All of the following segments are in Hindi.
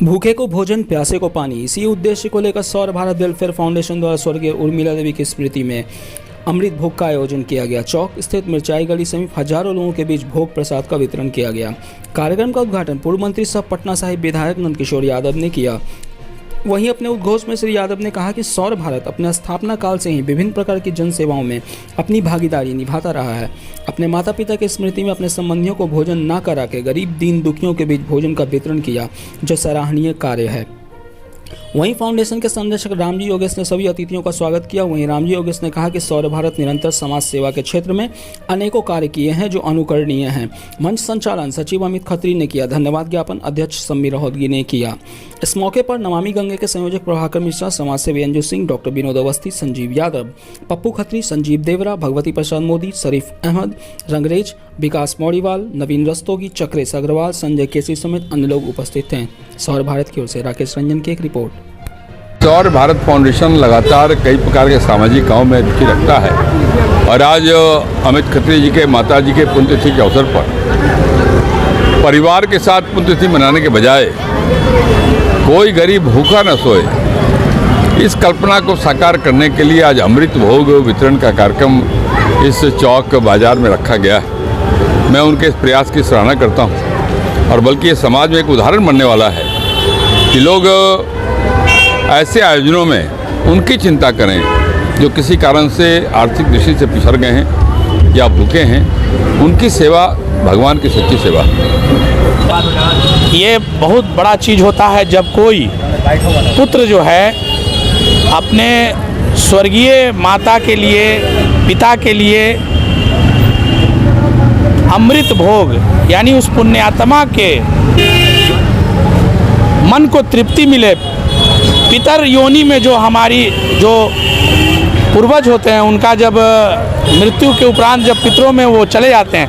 भूखे को भोजन, प्यासे को पानी, इसी उद्देश्य को लेकर सौर भारत वेलफेयर फाउंडेशन द्वारा स्वर्गीय उर्मिला देवी की स्मृति में अमृत भोग का आयोजन किया गया। चौक स्थित मिर्चाई गली समीप हजारों लोगों के बीच भोग प्रसाद का वितरण किया गया। कार्यक्रम का उद्घाटन पूर्व मंत्री सह पटना साहिब विधायक नंदकिशोर यादव ने किया। वहीं अपने उद्घोष में श्री यादव ने कहा कि सौर भारत अपने स्थापना काल से ही विभिन्न प्रकार की जन सेवाओं में अपनी भागीदारी निभाता रहा है। अपने माता पिता की स्मृति में अपने संबंधियों को भोजन न करा के गरीब दीन दुखियों के बीच भोजन का वितरण किया, जो सराहनीय कार्य है। वहीं फाउंडेशन के संरक्षक रामजी योगेश ने सभी अतिथियों का स्वागत किया। वहीं रामजी योगेश ने कहा कि सौर भारत निरंतर समाज सेवा के क्षेत्र में अनेकों कार्य किए हैं जो अनुकरणीय हैं। मंच संचालन सचिव अमित खत्री ने किया। धन्यवाद ज्ञापन अध्यक्ष सम्मी रहोदगी ने किया। इस मौके पर नमामि गंगे के संयोजक प्रभाकर मिश्रा, समाजसेवी अंजू सिंह, डॉक्टर विनोद अवस्थी, संजीव यादव, पप्पू खत्री, संजीव देवरा, भगवती प्रसाद मोदी, शरीफ अहमद, रंगरेज, विकास मौड़ीवाल, नवीन रस्तोगी, चक्रेश अग्रवाल, संजय केसी समेत अन्य लोग उपस्थित हैं। सौर भारत की ओर से राकेश रंजन की एक रिपोर्ट। सौर भारत फाउंडेशन लगातार कई प्रकार के सामाजिक कामों में रुचि रखता है और आज अमित खत्री जी के माता जी के पुण्यतिथि के अवसर पर परिवार के साथ पुण्यतिथि मनाने के बजाय कोई गरीब भूखा न सोए, इस कल्पना को साकार करने के लिए आज अमृत भोग वितरण का कार्यक्रम इस चौक बाजार में रखा गया है। मैं उनके इस प्रयास की सराहना करता हूँ और बल्कि ये समाज में एक उदाहरण बनने वाला है कि लोग ऐसे आयोजनों में उनकी चिंता करें जो किसी कारण से आर्थिक दृष्टि से पिछड़ गए हैं या भूखे हैं। उनकी सेवा भगवान की सच्ची सेवा। ये बहुत बड़ा चीज़ होता है जब कोई पुत्र जो है अपने स्वर्गीय माता के लिए, पिता के लिए अमृत भोग यानी उस पुण्यात्मा के मन को तृप्ति मिले। पितर योनि में जो हमारी जो पूर्वज होते हैं उनका जब मृत्यु के उपरांत जब पितरों में वो चले जाते हैं,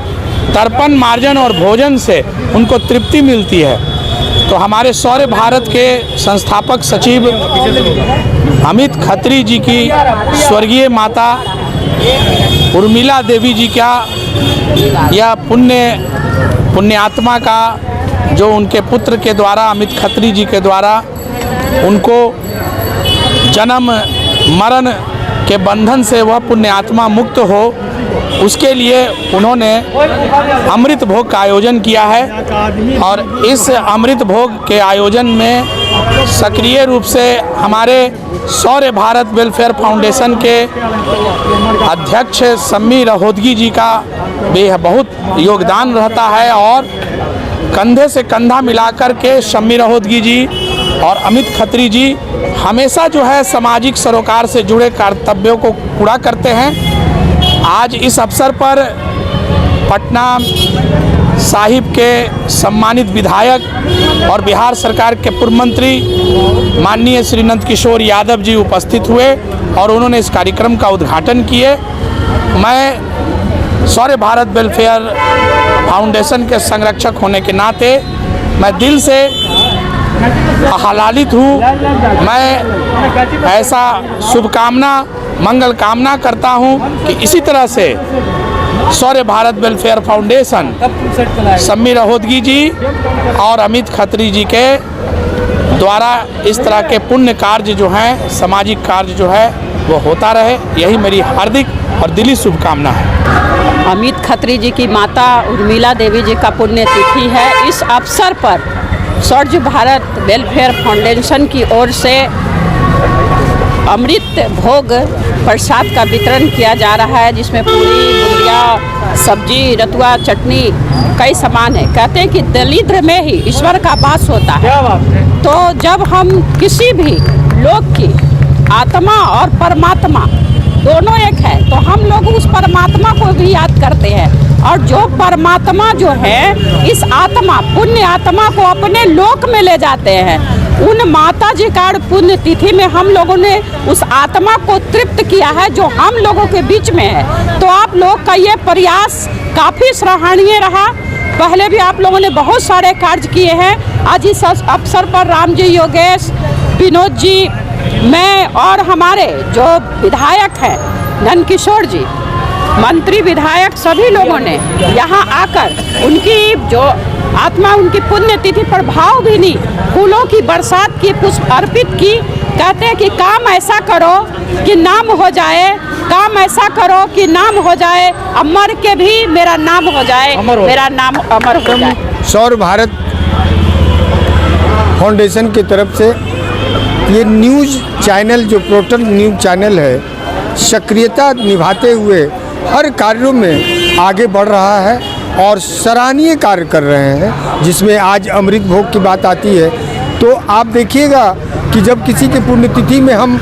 तर्पण मार्जन और भोजन से उनको तृप्ति मिलती है। तो हमारे सौर भारत के संस्थापक सचिव अमित खत्री जी की स्वर्गीय माता उर्मिला देवी जी का यह पुण्यात्मा का जो उनके पुत्र के द्वारा अमित खत्री जी के द्वारा उनको जन्म मरण के बंधन से वह पुण्यात्मा मुक्त हो, उसके लिए उन्होंने अमृत भोग का आयोजन किया है। और इस अमृत भोग के आयोजन में सक्रिय रूप से हमारे सौर भारत वेलफेयर फाउंडेशन के अध्यक्ष सम्मी रहोदगी जी का भी बहुत योगदान रहता है और कंधे से कंधा मिलाकर के सम्मी रहोदगी जी और अमित खत्री जी हमेशा जो है सामाजिक सरोकार से जुड़े कर्तव्यों को पूरा करते हैं। आज इस अवसर पर पटना साहिब के सम्मानित विधायक और बिहार सरकार के पूर्व मंत्री माननीय श्री नंदकिशोर यादव जी उपस्थित हुए और उन्होंने इस कार्यक्रम का उद्घाटन किए। मैं सौर भारत वेलफेयर फाउंडेशन के संरक्षक होने के नाते मैं दिल से आह्लादित हूँ। मैं ऐसा शुभकामना मंगल कामना करता हूँ कि इसी तरह से सौर भारत वेलफेयर फाउंडेशन सम्मी रहोदगी जी और अमित खत्री जी के द्वारा इस तरह के पुण्य कार्य जो हैं, सामाजिक कार्य जो है वो होता रहे, यही मेरी हार्दिक और दिली शुभकामना है। अमित खत्री जी की माता उर्मिला देवी जी का पुण्यतिथि है। इस अवसर पर सौर भारत वेलफेयर फाउंडेशन की ओर से अमृत भोग प्रसाद का वितरण किया जा रहा है, जिसमें पूरी, बुंदिया, सब्जी, रतुआ, चटनी, कई सामान है। कहते हैं कि दरिद्र में ही ईश्वर का वास होता है। तो जब हम किसी भी लोग की आत्मा और परमात्मा दोनों एक है, तो हम लोग उस परमात्मा को भी याद करते हैं और जो परमात्मा जो है इस आत्मा, पुण्य आत्मा को अपने लोक में ले जाते हैं। उन माता जी का पुण्य तिथि में हम लोगों ने उस आत्मा को तृप्त किया है जो हम लोगों के बीच में है। तो आप लोग का ये प्रयास काफ़ी सराहनीय रहा। पहले भी आप लोगों ने बहुत सारे कार्य किए हैं। आज इस अवसर पर रामजी योगेश, विनोद जी, मैं और हमारे जो विधायक हैं नंदकिशोर जी, मंत्री विधायक सभी लोगों ने यहाँ आकर उनकी जो आत्मा उनकी पुण्यतिथि पर भावभीनी फूलों की बरसात की पुष्प अर्पित की। कहते हैं कि काम ऐसा करो कि नाम हो जाए, काम ऐसा करो कि नाम हो जाए, अमर के भी मेरा नाम हो जाए, मेरा नाम अमर हो जाए। सौर भारत फाउंडेशन की तरफ से ये न्यूज़ चैनल जो पोर्टल न्यूज़ चैनल है, सक्रियता निभाते हुए हर कार्यों में आगे बढ़ रहा है और सराहनीय कार्य कर रहे हैं। जिसमें आज अमृत भोग की बात आती है तो आप देखिएगा कि जब किसी की पुण्यतिथि में हम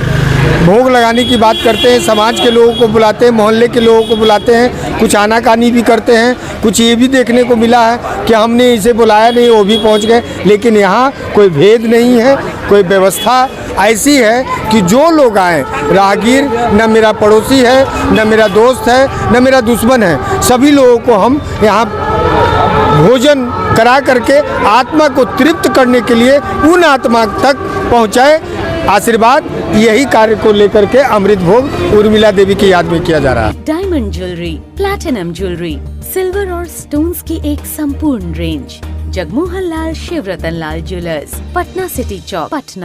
भोग लगाने की बात करते हैं, समाज के लोगों को बुलाते हैं, मोहल्ले के लोगों को बुलाते हैं, कुछ आनाकानी भी करते हैं। कुछ ये भी देखने को मिला है कि हमने इसे बुलाया नहीं, वो भी पहुंच गए। लेकिन यहाँ कोई भेद नहीं है, कोई व्यवस्था ऐसी है कि जो लोग आए, राहगीर न मेरा पड़ोसी है, न मेरा दोस्त है, न मेरा दुश्मन है, सभी लोगों को हम यहाँ भोजन करा करके आत्मा को तृप्त करने के लिए उन आत्मा तक पहुँचाए। आशीर्वाद यही कार्य को लेकर के अमृत भोग उर्मिला देवी की याद में किया जा रहा है। Diamond jewellery, platinum jewellery, silver और स्टोन्स की एक संपूर्ण रेंज। जगमोहन लाल शिवरतन लाल ज्वेलर्स, पटना सिटी चौक, पटना।